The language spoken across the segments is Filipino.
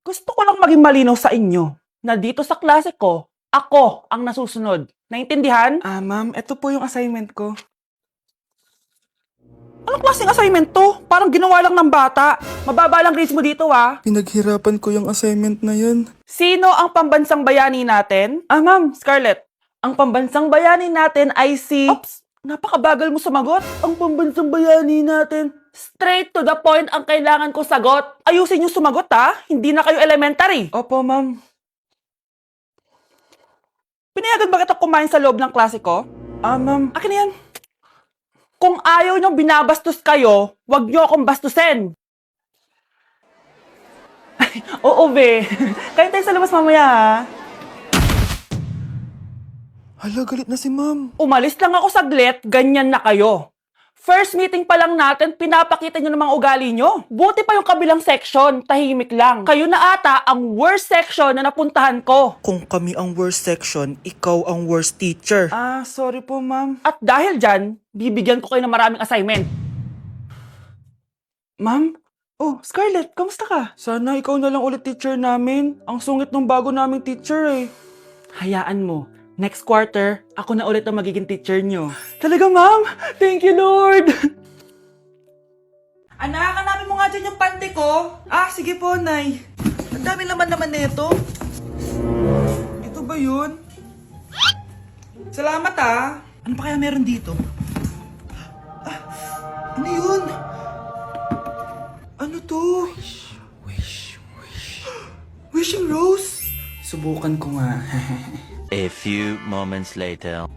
Gusto ko lang maging malinaw sa inyo na dito sa klase ko, ako ang nasusunod. Naintindihan? Ma'am, ito po yung assignment ko. Anong klaseng assignment to? Parang ginawa lang ng bata. Mababa lang grades mo dito, ha? Pinaghirapan ko yung assignment na yun. Sino ang pambansang bayani natin? Ma'am, Scarlett. Ang pambansang bayani natin ay si... Oops! Napakabagal mo sumagot. Ang pambansang bayani natin. Straight to the point ang kailangan ko sagot. Ayusin yung sumagot, ha? Hindi na kayo elementary. Opo, ma'am. Pinayagan ba kita kumain sa loob ng klase ko? Ma'am. Akin na yan. Kung ayaw niyong binabastos kayo, wag niyo akong bastusin. Ay, oo, be. Kain tayo sa labas mamaya, ha? Hala, galit na si ma'am. Umalis lang ako saglit, ganyan na kayo. First meeting pa lang natin, pinapakita nyo ng mga ugali nyo. Buti pa yung kabilang section, tahimik lang. Kayo na ata ang worst section na napuntahan ko. Kung kami ang worst section, ikaw ang worst teacher. Sorry po, ma'am. At dahil dyan, bibigyan ko kayo ng maraming assignment. Ma'am? Oh, Scarlett, kamusta ka? Sana ikaw na lang ulit teacher namin. Ang sungit ng bago naming teacher eh. Hayaan mo, next quarter, ako na ulit ang magiging teacher nyo. Talaga, ma'am? Thank you, Lord! Anak, hanapin mo nga dyan yung pante ko. Sige po, Nay. Ang dami naman nito. Ito ba yun? Salamat, ah. Ano pa kaya meron dito? Ano yun? Ano to? Wishing Rose? Subukan ko nga. A few moments later.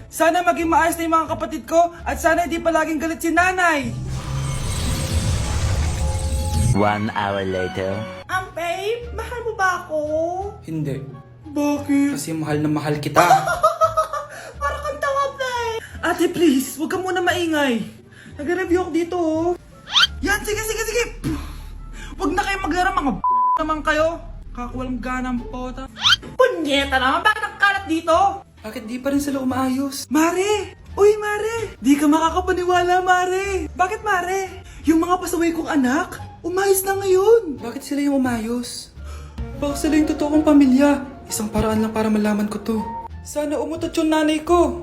Sana maging maayos na yung mga kapatid ko at sana hindi palaging galit si nanay. 1 hour later. Babe, mahal mo ba ako? Hindi. Bakit? Kasi mahal na mahal kita. Parang kang tawa, babe. Ate, please, huwag ka muna maingay. Nag-review ako dito, oh. Yan, sige. Huwag na kayo maglaro, mga naman kayo. Kakawalang ganang pota. Punyeta naman, bakit ang kalat dito? Bakit di pa rin sila umaayos? Mare! Uy, Mare! Di ka makakapaniwala, Mare! Bakit, Mare? Yung mga pasaway kong anak, umayos na ngayon. Bakit sila yung umayos? Baka sila yung totoong pamilya. Isang paraan lang para malaman ko to. Sana umutot yung nanay ko.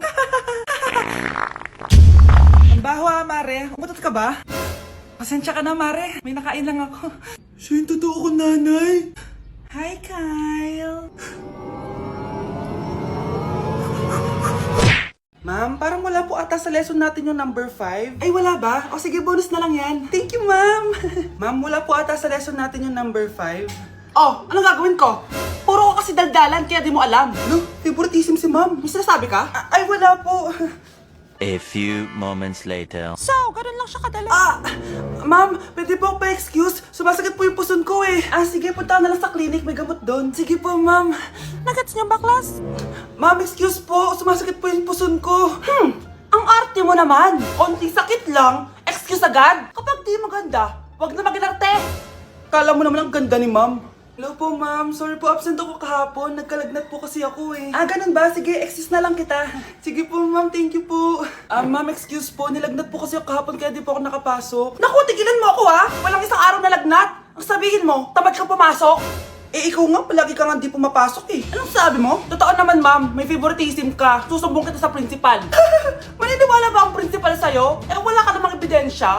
Ang baho, Mare. Umutot ka ba? Pasensya ka na, Mare. May nakain lang ako. Siya yung totoo kong nanay. Hi, Kyle. Ma'am, parang wala po ata sa lesson natin yung number 5. Ay, wala ba? O sige, bonus na lang yan. Thank you, ma'am. Ma'am, wala po ata sa lesson natin yung number 5. Oh, anong gagawin ko? Puro ko kasi daldalan, kaya di mo alam. No, favoritism si ma'am. May sinasabi ka? Ay, wala po. A few moments later. So, ganun lang siya kadali. Ma'am, pwede po pa-excuse? Sumasakit po yung puson ko eh. Sige, punta na lang sa clinic. May gamot doon. Sige po, ma'am. Nagets niyo ba, class? Ma'am, excuse po. Sumasakit po yung puson ko. Ang arte mo naman. Konting sakit lang, excuse agad. Kapag di maganda, wag na mag-inarte. Kala mo naman ang ganda ni ma'am. Hello po, ma'am. Sorry po, absent ako kahapon. Nagkalagnat po kasi ako eh. Ganun ba? Sige, excuse na lang kita. Sige po, ma'am. Thank you po. Ma'am, excuse po. Nilagnat po kasi ako kahapon kaya di po ako nakapasok. Naku, tigilan mo ako ha. Walang isang araw na lagnat. Ang sabihin mo, tamad kang pumasok. Ikaw nga, palagi ka nga di pumapasok eh. Anong sabi mo? Totoo naman, ma'am. May favoritism ka. Susumbong kita sa principal. Maniniwala ba ang principal sa'yo? Wala ka namang ebidensya.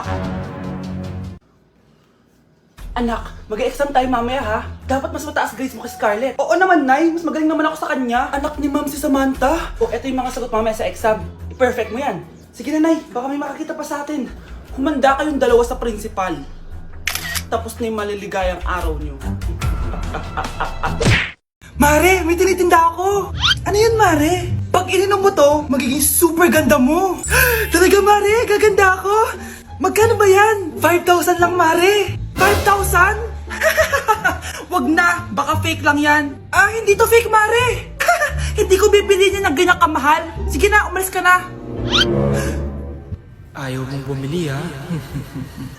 Anak, mag-exam tayo mamaya ha. Dapat mas mataas grades mo kay Scarlett. Oo naman, Nay. Mas magaling naman ako sa kanya. Anak ni ma'am si Samantha. Eto yung mga sagot mamaya sa exam. I-perfect mo yan. Sige na, Nay. Baka may makakita pa sa atin. Humanda kayong dalawa sa principal. Tapos na yung maliligayang araw niyo. Mare, may tinitinda ako. Ano yun, Mare? Pag ininom mo to, magiging super ganda mo. Talaga, Mare? Gaganda ako? Magkano ba yan? 5,000 lang, Mare. 5,000? Wag na, baka fake lang yan. Hindi to fake, Mare. Hindi ko bibili niya ng ganyan kamahal. Sige na, umalis ka na. Ayaw mong bumili ha?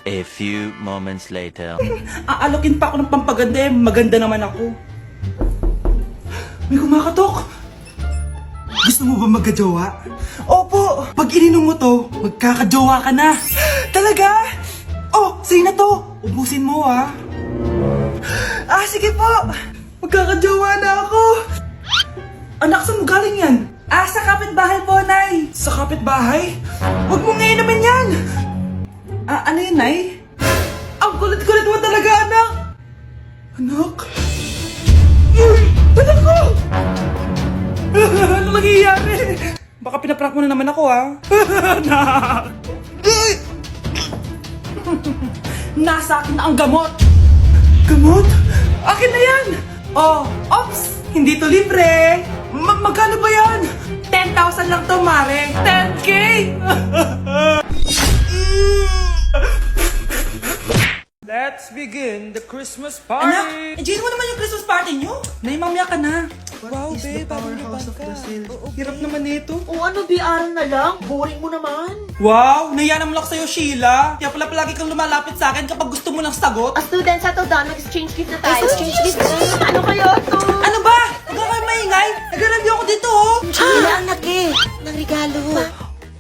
A few moments later. Aalokin pa ako ng pampaganda eh. Maganda naman ako. May kumakatok. Gusto mo ba magkajowa? Opo! Pag ininom mo to, magkakajowa ka na. Talaga? Sa'yo na to. Ubusin mo ha. Sige po. Magkakajowa na ako. Anak, saan mo galing yan? Sa kapitbahay po, Nay. Sa kapitbahay? Huwag mo ngayon naman yan. Ano yun, Nay? Ang kulit-kulit mo talaga, anak. Anak? Uy! Anak ko! Ano nangyayari? Baka pinaprank mo na naman ako, ha? Anak! Nasa akin na ang gamot. Gamot? Akin na yan! Ops! Hindi to libre! Magkano ba yan? 10,000 lang to, Mare! 10K! Let's begin the Christmas Anak, party! enjoyin mo naman yung Christmas party nyo! Nay, mamaya ka na. Wow, is the babe, bagong powerhouse libang of ka. Brazil? Oo, hirap naman nito. O ano, biaran na lang? Boring mo naman. Wow, naiya naman ako sa'yo, Sheila. Kaya pala palagi kang lumalapit sa akin kapag gusto mo ng sagot. Student sa Todan, mag-exchange gift na tayo. Exchange gift na. Ano kayo to? Ano ba? Huwag ka kayo maingay. Nag-review ako dito, oh. Sheila, ang laki ng regalo.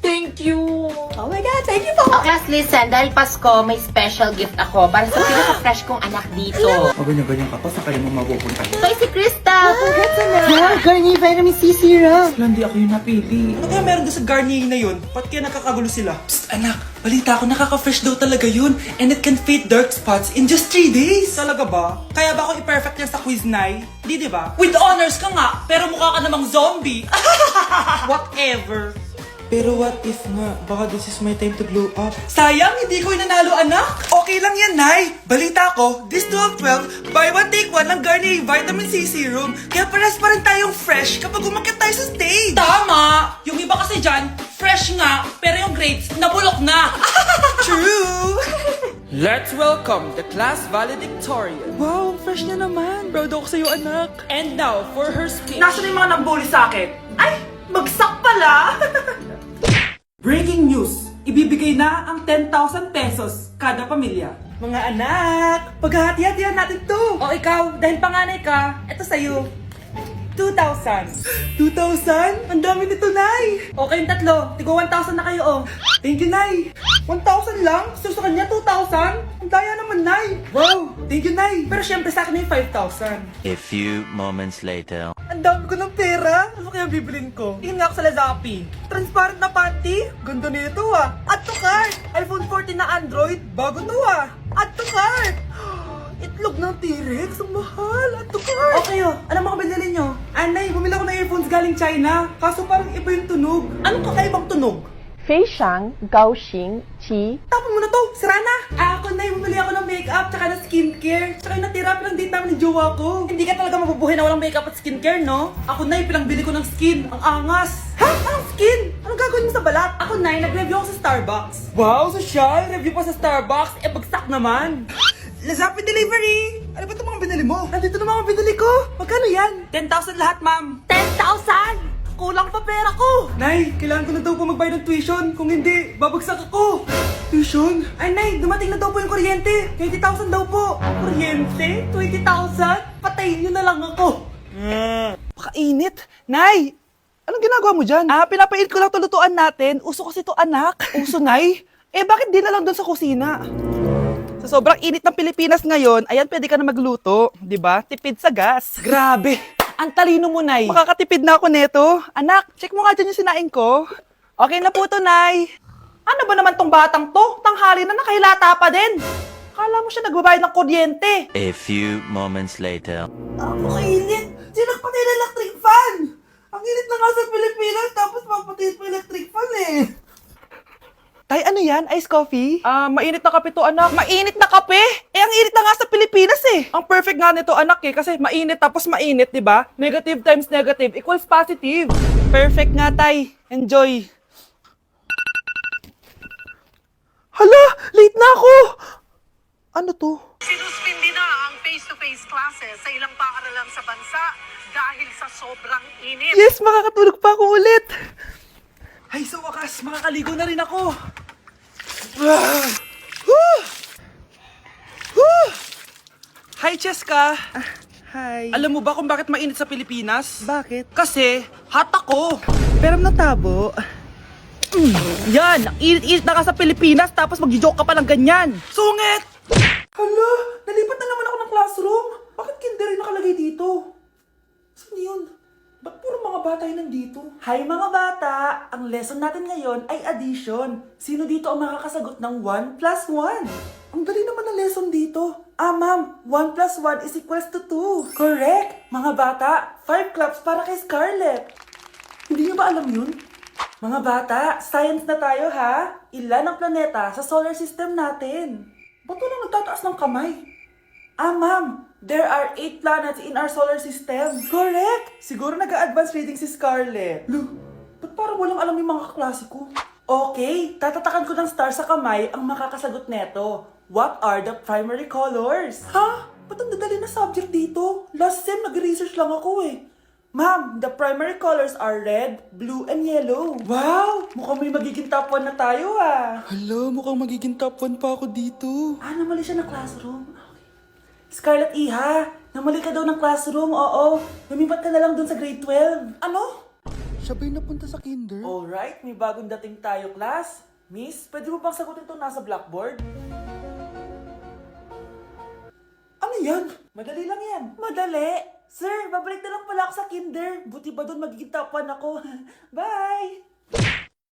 Thank you. Oh my God, thank you po. Oh, class, listen. Dahil Pasko, may special gift ako para sa pinaka-fresh kong anak dito. Ganyan-ganyan ka pa, sa kanya mo mapupunta. Ito si Krista. Congrats na. Yeah, Garnier Vitamin C Serum. Hindi ako yung napili. Ano kaya meron doon sa Garnier na yun? Ba't kaya nakakagulo sila? Psst, anak. Balita ko, nakaka-fresh daw talaga yun. And it can fade dark spots in just 3 days. Talaga ba? Kaya ba ako i-perfect yan sa quiz, Nay? Di ba? With honors ka nga, pero mukha ka namang zombie. Whatever. Pero what if nga, baka this is my time to glow up. Sayang, hindi ko inanalo, anak. Okay lang yan, Nay. Balita ko, this 12-12, buy one take one ng Garnier Vitamin C Serum. Kaya pares pa rin tayong fresh kapag umakyat tayo sa stage. Tama! Yung iba kasi dyan, fresh nga, pero yung grades, nabulok na. True! Let's welcome the class valedictorian. Wow, fresh niya naman. Proud ako sa'yo, anak. And now, for her speech. Nasaan yung mga nambuli sa akin? Ay, bagsak pala. Breaking news! Ibibigay na ang 10,000 pesos kada pamilya. Mga anak, paghahati-hatihan natin to. O ikaw, dahil panganay ka, eto sa'yo. 2,000. 2,000? Ang dami nito, Nay. O kayong tatlo, tigo 1,000 na kayo, oh. Thank you, Nay. 1,000 lang? So sa kanya, 2,000? Ang daya naman, Nay. Wow, thank you, Nay. Pero syempre sa akin yung 5,000. A few moments later. Ang dami ko ng pera. Ano kaya bibilin ko? Tingin nga ako sa Lazappi. Transparent na panty? Ganda nito ah. Add to cart. iPhone 14 na Android. Bago to ah. Add to cart. Itlog ng T-Rex. Ang mahal. Add to cart. Okay oh. Ano mga binili nyo? Anay, bumili ako ng earphones galing China. Kaso parang iba yung tunog. Anong kakaibang tunog? Feishang, Gaoxing, Qi. Tapon mo na to, sira na! Ako na bumili ako ng makeup tsaka ng skincare. Tsaka yung natira pinang-date namin ng jowa ko. Hindi ka talaga mabubuhay na walang makeup at skincare, no? Ako na pinang-bili ko ng skin. Ang angas! Ha? Anong skin? Anong gagawin mo sa balat? Ako na nag-review ako sa Starbucks. Wow, social! Review pa sa Starbucks? Eh, bagsak naman! Lazappi Delivery! Ano ba itong mga binili mo? Nandito na mga binili ko! Magkano yan? 10,000 lahat, ma'am. 10,000! Kulang pa pera ko! Nay, kailangan ko na daw po magbayad ng tuition. Kung hindi, babagsak ako. Tuition? Ay, Nay, dumating na daw po yung kuryente. 20,000 daw po. Kuryente? 20,000? Patayin niyo na lang ako. Pakainit. Nay, anong ginagawa mo dyan? Pinapait ko lang tulutuan natin. Uso kasi to, anak. Uso, Nay? Bakit di na lang doon sa kusina? Sa sobrang init ng Pilipinas ngayon, ayan, pwede ka na magluto. 'Di ba? Tipid sa gas. Grabe. Ang talino mo, Nay. Makakatipid na ako neto. Anak, check mo nga dyan yung sinaing ko. Okay na po to, Nay. Ano ba naman tong batang to? Tanghali na nakahilata pa din. Kala mo siya nagbabayad ng kuryente. A few moments later. Kainit. Sinakpatay na electric fan. Ang init na nga sa Pilipinas, tapos mapatay pa electric fan eh. Tay, ano yan? Ice coffee? Mainit na kape to, anak. Mainit na kape? Ang init na nga sa Pilipinas eh. Ang perfect nga nito, anak eh. Kasi mainit tapos mainit, di ba? Negative times negative equals positive. Perfect nga, Tay. Enjoy. Hala! Late na ako! Ano to? Sinuspindi na ang face-to-face classes sa ilang paaralan sa bansa dahil sa sobrang init. Yes, makakatulog pa ako ulit. Ay, sa wakas, makakaligo na rin ako. Hi, Cheska. Hi. Alam mo ba kung bakit mainit sa Pilipinas? Bakit? Kasi, hot ako. Pero natabo. Yan, ang init-init na ka sa Pilipinas tapos mag-joke ka pa ng ganyan. Sungit! Hala, nalipat na naman ako ng classroom. Bakit kinder yung nakalagay dito? Saan yun? Ba't puro mga bata yung nandito? Hi mga bata! Ang lesson natin ngayon ay addition. Sino dito ang makakasagot ng 1 plus 1? Ang dali naman ng lesson dito. Ma'am, 1 plus 1 is equals to 2. Correct! Mga bata, 5 claps para kay Scarlett. Hindi niyo ba alam yun? Mga bata, science na tayo ha? Ilan ang planeta sa solar system natin? Ba't walang nagtataas ng kamay? Ma'am, there are 8 planets in our solar system. Correct! Siguro nag-a-advance reading si Scarlett. Lo, ba't parang walang alam yung mga kaklase ko? Okay, tatatakan ko ng star sa kamay ang makakasagot neto. What are the primary colors? Ha? Ba't ang dadali na subject dito? Last sem, nag-research lang ako eh. Ma'am, the primary colors are red, blue, and yellow. Wow! Mukhang may magiging top 1 na tayo ah. Hala, mukhang magiging top 1 pa ako dito. Namali siya ng classroom. Scarlett Iha, namali ka daw ng classroom, oo. Lumipat ka na lang dun sa grade 12. Ano? Siya ba'y napunta sa kinder? Alright, may bagong dating tayo, class. Miss, pwede mo bang sagutin itong nasa blackboard? Ano yan? Madali lang yan. Madali? Sir, babalik na lang pala ako sa kinder. Buti ba doon magiging top 1 ako? Bye!